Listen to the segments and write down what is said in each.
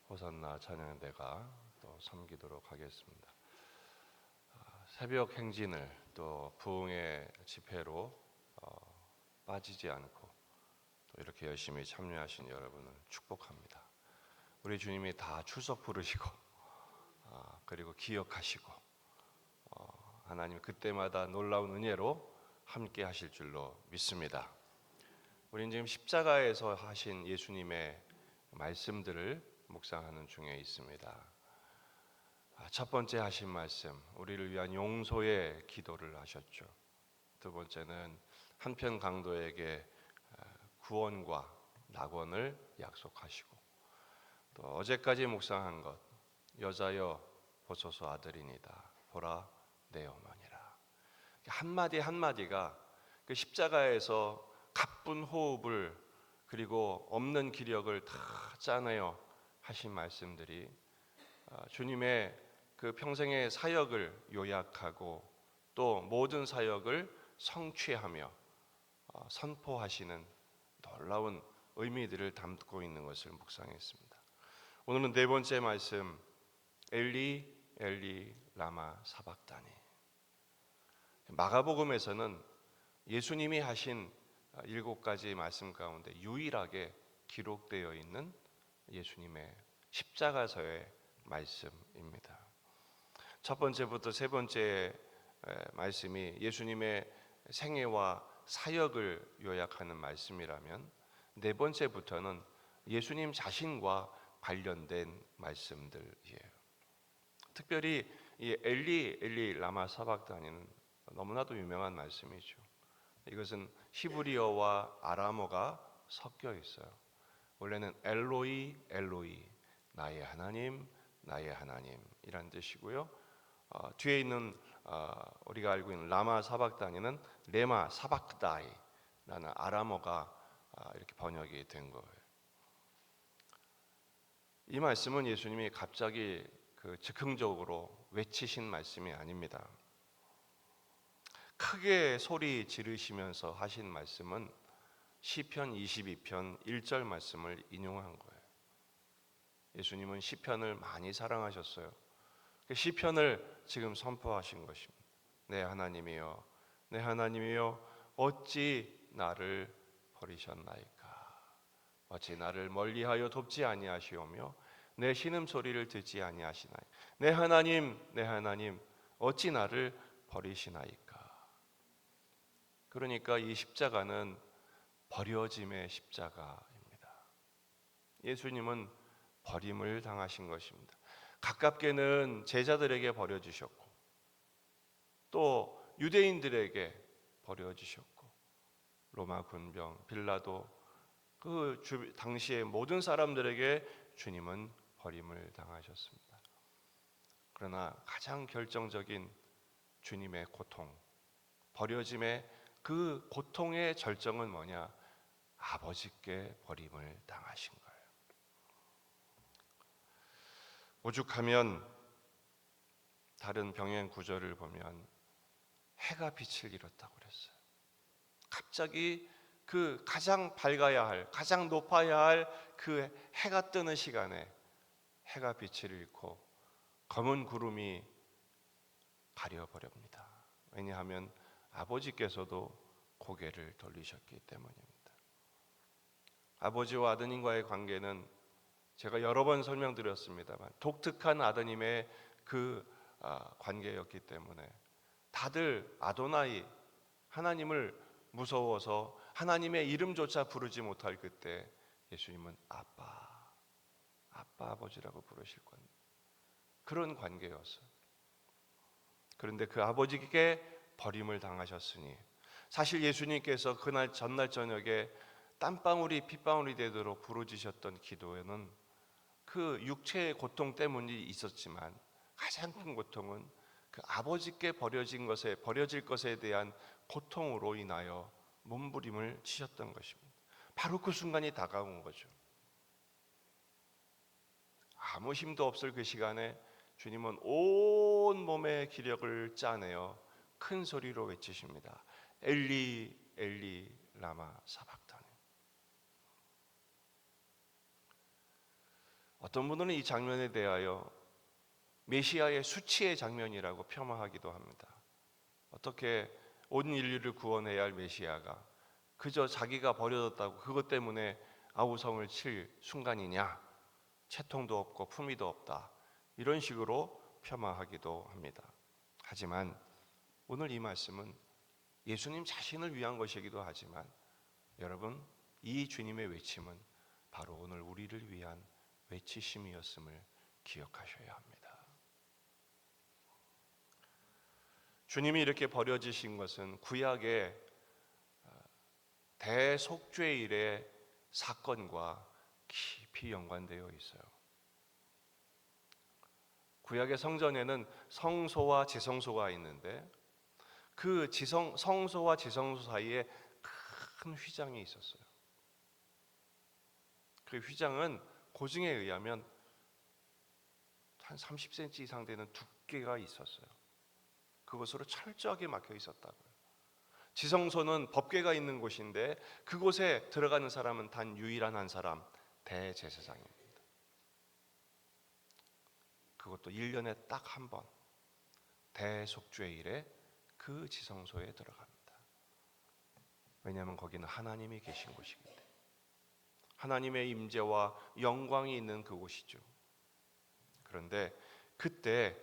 호산나 찬양대가 또 섬기도록 하겠습니다. 새벽 행진을 또 부흥의 집회로 빠지지 않고 또 이렇게 열심히 참여하신 여러분을 축복합니다. 우리 주님이 다 출석 부르시고 그리고 기억하시고 하나님 그때마다 놀라운 은혜로 함께 하실 줄로 믿습니다. 우리는 지금 십자가에서 하신 예수님의 말씀들을 묵상하는 중에 있습니다. 첫 번째 하신 말씀, 우리를 위한 용서의 기도를 하셨죠. 두 번째는 한편 강도에게 구원과 낙원을 약속하시고, 또 어제까지 묵상한 것, 여자여 보소서 아들이니다 보라 내 어머니라. 한마디 한마디가 그 십자가에서 가쁜 호흡을 그리고 없는 기력을 다 짜내어 하신 말씀들이 주님의 그 평생의 사역을 요약하고 또 모든 사역을 성취하며 선포하시는 놀라운 의미들을 담고 있는 것을 묵상했습니다. 오늘은 네 번째 말씀, 엘리 엘리 라마 사박다니. 마가복음에서는 예수님이 하신 7가지 말씀 가운데 유일하게 기록되어 있는 예수님의 십자가서의 말씀입니다. 첫 번째부터 세 번째 말씀이 예수님의 생애와 사역을 요약하는 말씀이라면 네 번째부터는 예수님 자신과 관련된 말씀들이에요. 특별히 이 엘리 엘리 라마 사박다니는 너무나도 유명한 말씀이죠. 이것은 히브리어와 아람어가 섞여 있어요. 원래는 엘로이 엘로이 나의 하나님 나의 하나님이란 뜻이고요. 뒤에 있는 우리가 알고 있는 라마 사박다니는 레마 사박다이라는 아람어가 이렇게 번역이 된 거예요. 이 말씀은 예수님이 갑자기 즉흥적으로 외치신 말씀이 아닙니다. 크게 소리 지르시면서 하신 말씀은 시편 22편 1절 말씀을 인용한 거예요. 예수님은 시편을 많이 사랑하셨어요. 시편을 지금 선포하신 것입니다. 내 하나님이여 내 하나님이여 어찌 나를 버리셨나이까. 어찌 나를 멀리하여 돕지 아니하시오며 내 신음소리를 듣지 아니하시나이까. 내 하나님 어찌 나를 버리시나이까. 그러니까 이 십자가는 버려짐의 십자가입니다. 예수님은 버림을 당하신 것입니다. 가깝게는 제자들에게 버려지셨고 또 유대인들에게 버려지셨고 로마 군병 빌라도 그 당시의 모든 사람들에게 주님은 버림을 당하셨습니다. 그러나 가장 결정적인 주님의 고통, 버려짐의 그 고통의 절정은 뭐냐? 아버지께 버림을 당하신 거예요. 오죽하면 다른 병행 구절을 보면 해가 빛을 잃었다고 그랬어요. 갑자기 그 가장 밝아야 할, 가장 높아야 할 그 해가 뜨는 시간에 해가 빛을 잃고 검은 구름이 가려버립니다. 왜냐하면 아버지께서도 고개를 돌리셨기 때문입니다. 아버지와 아드님과의 관계는 제가 여러 번 설명드렸습니다만 독특한 아드님의 그 관계였기 때문에 다들 아도나이 하나님을 무서워서 하나님의 이름조차 부르지 못할 그때 예수님은 아빠 아버지라고 부르실 겁니다. 그런 관계였어요. 그런데 그 아버지께 버림을 당하셨으니 사실 예수님께서 그날 전날 저녁에 땀방울이 핏방울이 되도록 부르짖으셨던 기도에는 그 육체의 고통 때문이 있었지만 가장 큰 고통은 그 아버지께 버려질 것에 대한 고통으로 인하여 몸부림을 치셨던 것입니다. 바로 그 순간이 다가온 거죠. 아무 힘도 없을 그 시간에 주님은 온 몸의 기력을 짜내어 큰 소리로 외치십니다. 엘리 엘리 라마 사박다니. 어떤 분들은 이 장면에 대하여 메시아의 수치의 장면이라고 폄하하기도 합니다. 어떻게 온 인류를 구원해야 할 메시아가 그저 자기가 버려졌다고 그것 때문에 아우성을 칠 순간이냐, 채통도 없고 품위도 없다, 이런 식으로 폄하하기도 합니다. 하지만 오늘 이 말씀은 예수님 자신을 위한 것이기도 하지만 여러분, 이 주님의 외침은 바로 오늘 우리를 위한 외치심이었음을 기억하셔야 합니다. 주님이 이렇게 버려지신 것은 구약의 대속죄일의 사건과 깊이 연관되어 있어요. 구약의 성전에는 성소와 지성소가 있는데 그 성소와 지성소 사이에 큰 휘장이 있었어요. 그 휘장은 고증에 의하면 한 30cm 이상 되는 두께가 있었어요. 그것으로 철저하게 막혀 있었다고요. 지성소는 법궤가 있는 곳인데 그곳에 들어가는 사람은 단 유일한 한 사람, 대제사장입니다. 그것도 1년에 딱 한 번, 대속죄일에 그 지성소에 들어갑니다. 왜냐하면 거기는 하나님이 계신 곳이기 때문에, 하나님의 임재와 영광이 있는 그곳이죠. 그런데 그때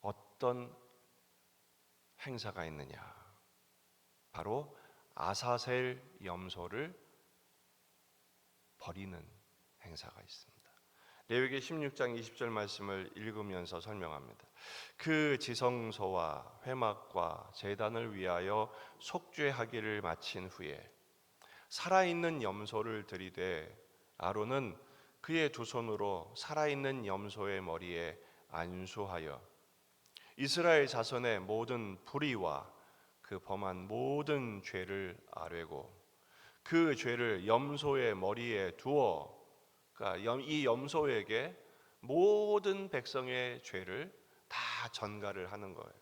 어떤 행사가 있느냐, 바로 아사셀 염소를 버리는 행사가 있습니다. 레위기 16장 20절 말씀을 읽으면서 설명합니다. 그 지성소와 회막과 제단을 위하여 속죄하기를 마친 후에 살아있는 염소를 들이되 아론은 그의 두 손으로 살아있는 염소의 머리에 안수하여 이스라엘 자손의 모든 불의와 그 범한 모든 죄를 아뢰고 그 죄를 염소의 머리에 두어, 그러니까 이 염소에게 모든 백성의 죄를 다 전가를 하는 거예요.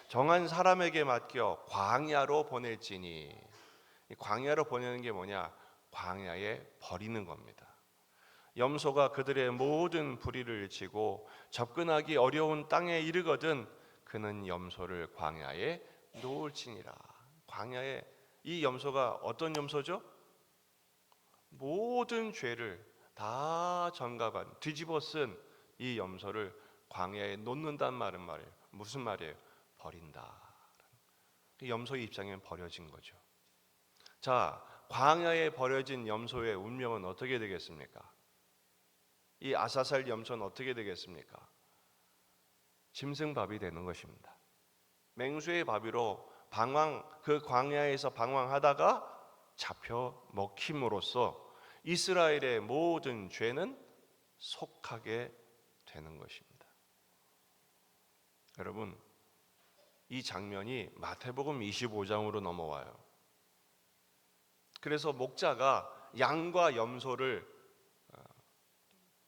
정한 사람에게 맡겨 광야로 보낼지니, 이 광야로 보내는 게 뭐냐? 광야에 버리는 겁니다. 염소가 그들의 모든 불의를 지고 접근하기 어려운 땅에 이르거든 그는 염소를 광야에 놓을지니라. 광야에 이 염소가 어떤 염소죠? 모든 죄를 다 전가반 뒤집어 쓴 이 염소를 광야에 놓는단 말은 말이에요. 무슨 말이에요? 버린다. 염소의 입장에는 버려진 거죠. 자, 광야에 버려진 염소의 운명은 어떻게 되겠습니까? 이 아사살 염소는 어떻게 되겠습니까? 짐승밥이 되는 것입니다. 맹수의 밥이로 그 광야에서 방황하다가 잡혀 먹힘으로써 이스라엘의 모든 죄는 속하게 되는 것입니다. 여러분, 이 장면이 마태복음 25장으로 넘어와요. 그래서 목자가 양과 염소를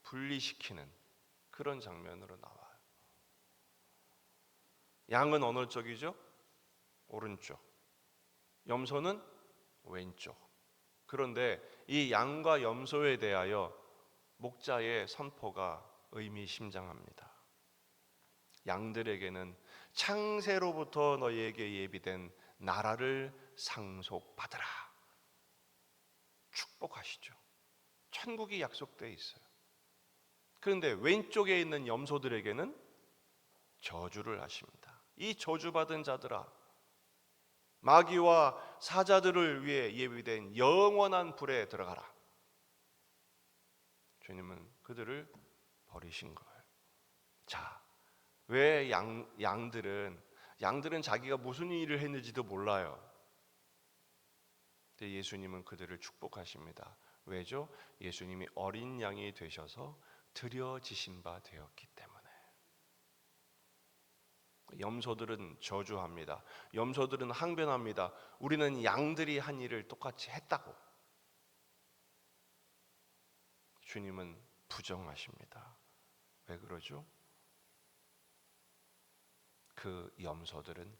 분리시키는 그런 장면으로 나와요. 양은 어느 쪽이죠? 오른쪽. 염소는 왼쪽. 그런데 이 양과 염소에 대하여 목자의 선포가 의미심장합니다. 양들에게는 창세로부터 너희에게 예비된 나라를 상속받으라. 축복하시죠. 천국이 약속되어 있어요. 그런데 왼쪽에 있는 염소들에게는 저주를 하십니다. 이 저주받은 자들아, 마귀와 사자들을 위해 예비된 영원한 불에 들어가라. 주님은 그들을 버리신 거예요. 자, 왜 양들은 자기가 무슨 일을 했는지도 몰라요. 근데 예수님은 그들을 축복하십니다. 왜죠? 예수님이 어린 양이 되셔서 드려지신 바 되었기 때문에. 염소들은 저주합니다. 염소들은 항변합니다. 우리는 양들이 한 일을 똑같이 했다고. 주님은 부정하십니다. 왜 그러죠? 그 염소들은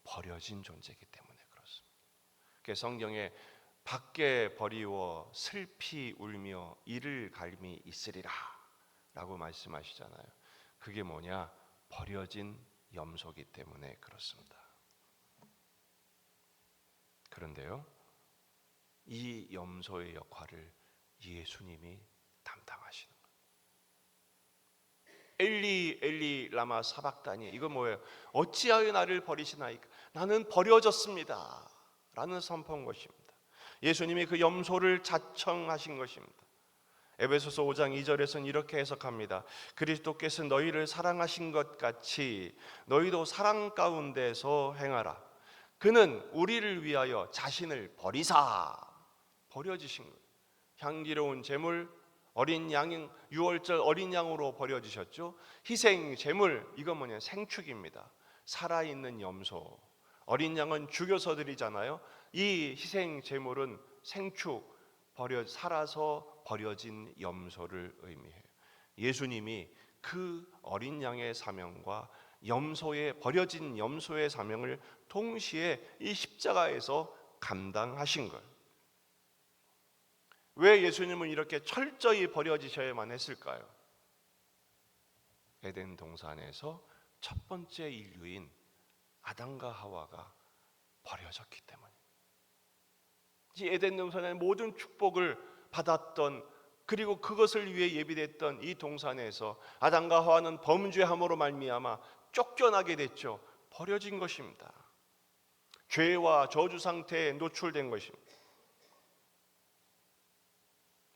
버려진 존재이기 때문에 그렇습니다. 성경에 밖에 버리워 슬피 울며 이를 갈미 있으리라 라고 말씀하시잖아요. 그게 뭐냐? 버려진 염소이기 때문에 그렇습니다. 그런데요, 이 염소의 역할을 예수님이 담당하시는 거예요. 엘리 엘리 라마 사박다니, 이거 뭐예요? 어찌하여 나를 버리시나이까? 나는 버려졌습니다 라는 선포인 것입니다. 예수님이 그 염소를 자청하신 것입니다. 에베소서 5장 2절에서는 이렇게 해석합니다. 그리스도께서 너희를 사랑하신 것 같이 너희도 사랑 가운데서 행하라. 그는 우리를 위하여 자신을 버리사, 버려지신 거예요. 향기로운 제물, 어린 양, 유월절 어린 양으로 버려지셨죠. 희생 제물, 이건 뭐냐? 생축입니다. 살아있는 염소, 어린 양은 죽여서 드리잖아요. 이 희생 제물은 생축, 살아서 버려진 염소를 의미해요. 예수님이 그 어린 양의 사명과 버려진 염소의 사명을 동시에 이 십자가에서 감당하신 거예요. 왜 예수님은 이렇게 철저히 버려지셔야만 했을까요? 에덴 동산에서 첫 번째 인류인 아담과 하와가 버려졌기 때문에, 이 에덴 동산의 모든 축복을 받았던, 그리고 그것을 위해 예비됐던 이 동산에서 아담과 하와는 범죄함으로 말미암아 쫓겨나게 됐죠. 버려진 것입니다. 죄와 저주 상태에 노출된 것입니다.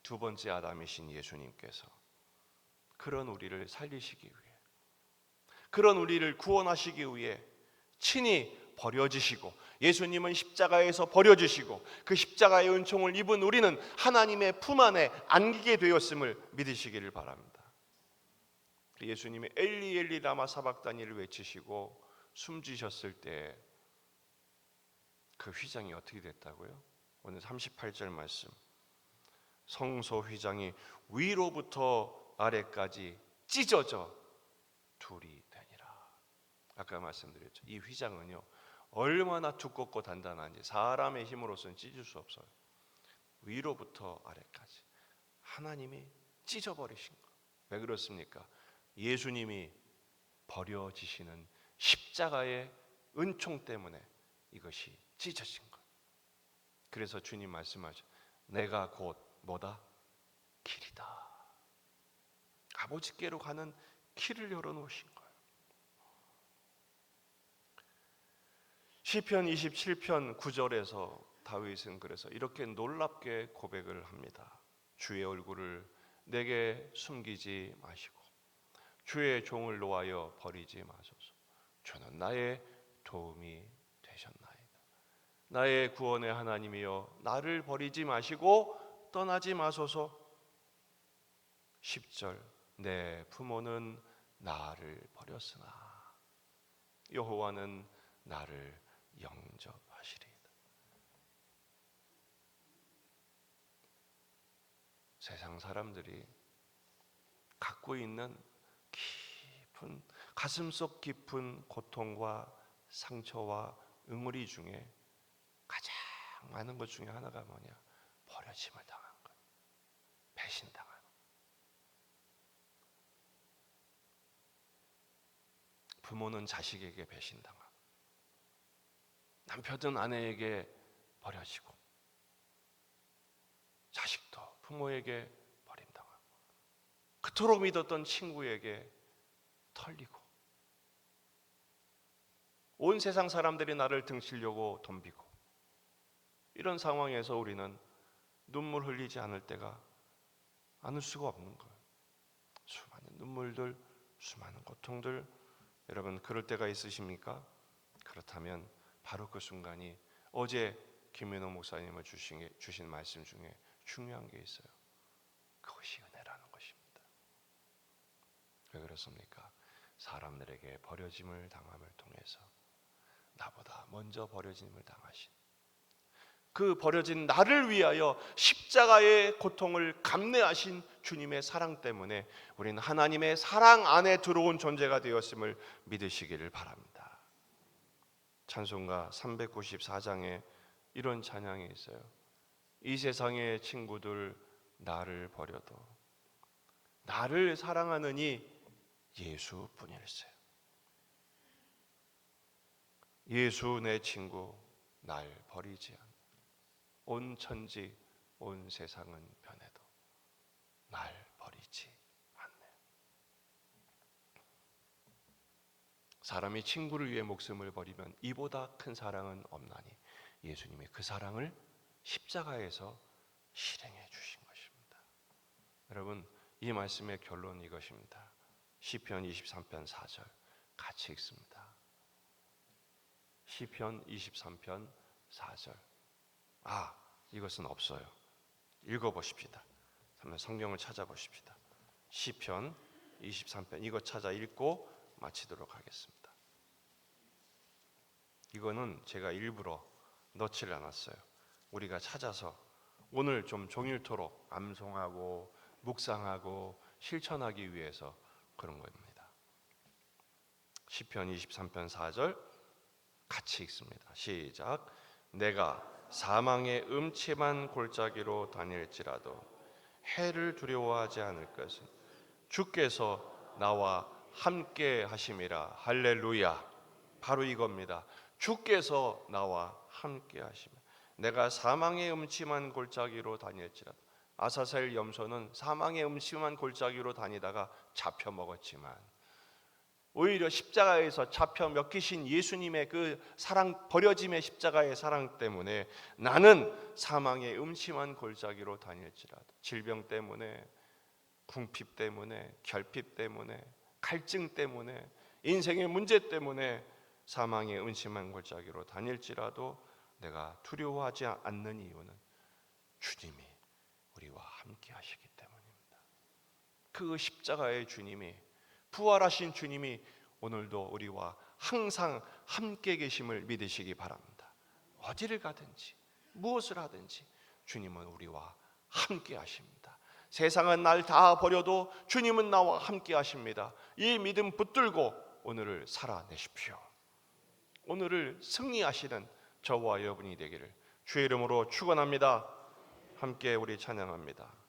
두 번째 아담이신 예수님께서 그런 우리를 살리시기 위해, 그런 우리를 구원하시기 위해 친히 버려지시고, 예수님은 십자가에서 버려지시고 그 십자가의 은총을 입은 우리는 하나님의 품 안에 안기게 되었음을 믿으시기를 바랍니다. 예수님이 엘리 엘리 라마 사박다니를 외치시고 숨지셨을 때 그 휘장이 어떻게 됐다고요? 오늘 38절 말씀, 성소 휘장이 위로부터 아래까지 찢어져 둘이 되니라. 아까 말씀드렸죠. 이 휘장은요, 얼마나 두껍고 단단한지 사람의 힘으로서는 찢을 수 없어요. 위로부터 아래까지 하나님이 찢어버리신 것. 왜 그렇습니까? 예수님이 버려지시는 십자가의 은총 때문에 이것이 찢어진 것. 그래서 주님 말씀하죠. 내가 곧 뭐다? 길이다. 아버지께로 가는 길을 열어놓으신 거예요. 시편 27편 9절에서 다윗은 그래서 이렇게 놀랍게 고백을 합니다. 주의 얼굴을 내게 숨기지 마시고 주의 종을 놓아여 버리지 마소서. 주는 나의 도움이 되셨나이다. 나의 구원의 하나님이여, 나를 버리지 마시고 떠나지 마소서. 10절, 내 부모는 나를 버렸으나 여호와는 나를 영접하시리이다. 세상 사람들이 갖고 있는 깊은, 가슴속 깊은 고통과 상처와 응어리 중에 가장 많은 것 중에 하나가 뭐냐? 버려짐을 당한 것, 배신당한 것. 부모는 자식에게 배신당하고, 남편은 아내에게 버려지고, 자식도 부모에게 버림당하고, 그토록 믿었던 친구에게 털리고, 온 세상 사람들이 나를 등치려고 덤비고, 이런 상황에서 우리는 눈물 흘리지 않을 때가 않을 수가 없는 거예요. 수많은 눈물들, 수많은 고통들. 여러분, 그럴 때가 있으십니까? 그렇다면 바로 그 순간이 어제 김민호 목사님을 주신 말씀 중에 중요한 게 있어요. 그것이 은혜라는 것입니다. 왜 그렇습니까? 사람들에게 버려짐을 당함을 통해서 나보다 먼저 버려짐을 당하신, 그 버려진 나를 위하여 십자가의 고통을 감내하신 주님의 사랑 때문에 우리는 하나님의 사랑 안에 들어온 존재가 되었음을 믿으시기를 바랍니다. 찬송가 394장에 이런 찬양이 있어요. 이 세상의 친구들 나를 버려도 나를 사랑하느니 예수뿐일세. 예수 내 친구 날 버리지 않아. 온 천지 온 세상은 변해도 날 버리지 않네. 사람이 친구를 위해 목숨을 버리면 이보다 큰 사랑은 없나니 예수님이 그 사랑을 십자가에서 실행해 주신 것입니다. 여러분, 이 말씀의 결론은 이것입니다. 시편 23편 4절 같이 읽습니다. 시편 23편 4절. 이것은 없어요. 읽어보십시다. 한번 성경을 찾아보십시다. 시편 23편 이거 찾아 읽고 마치도록 하겠습니다. 이거는 제가 일부러 넣지를 않았어요. 우리가 찾아서 오늘 좀 종일토록 암송하고 묵상하고 실천하기 위해서 그런 겁니다. 시편 23편 4절 같이 읽습니다. 시작. 내가 사망의 음침한 골짜기로 다닐지라도 해를 두려워하지 않을 것은 주께서 나와 함께 하심이라. 할렐루야. 바로 이겁니다. 주께서 나와 함께 하시며 내가 사망의 음침한 골짜기로 다닐지라도. 아사셀 염소는 사망의 음침한 골짜기로 다니다가 잡혀 먹었지만 오히려 십자가에서 잡혀 먹히신 예수님의 그 사랑, 버려짐의 십자가의 사랑 때문에 나는 사망의 음침한 골짜기로 다닐지라도 질병 때문에, 궁핍 때문에, 결핍 때문에, 갈증 때문에, 인생의 문제 때문에 사망의 음침한 골짜기로 다닐지라도 내가 두려워하지 않는 이유는 주님이 우리와 함께 하시기 때문입니다. 그 십자가의 주님이, 부활하신 주님이 오늘도 우리와 항상 함께 계심을 믿으시기 바랍니다. 어디를 가든지 무엇을 하든지 주님은 우리와 함께 하십니다. 세상은 날 다 버려도 주님은 나와 함께 하십니다. 이 믿음 붙들고 오늘을 살아내십시오. 오늘을 승리하시는 저와 여러분이 되기를 주의 이름으로 축원합니다. 함께 우리 찬양합니다.